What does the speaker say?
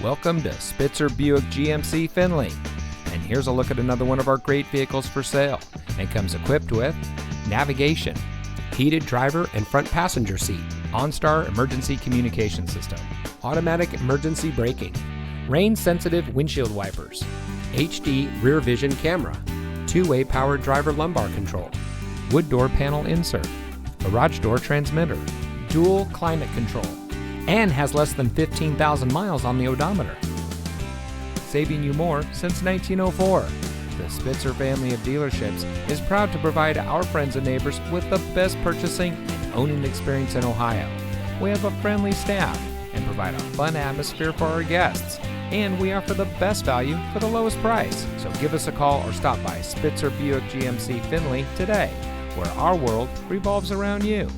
Welcome to Spitzer Buick GMC Findlay. And here's a look at another one of our great vehicles for sale. And comes equipped with navigation, heated driver and front passenger seat, OnStar emergency communication system, automatic emergency braking, rain-sensitive windshield wipers, HD rear vision camera, two-way power driver lumbar control, wood door panel insert, garage door transmitter, dual climate control, and has less than 15,000 miles on the odometer. saving you more since 1904. The Spitzer family of dealerships is proud to provide our friends and neighbors with the best purchasing and owning experience in Ohio. We have a friendly staff and provide a fun atmosphere for our guests. And we offer the best value for the lowest price. So give us a call or stop by Spitzer Buick GMC Findlay today, where our world revolves around you.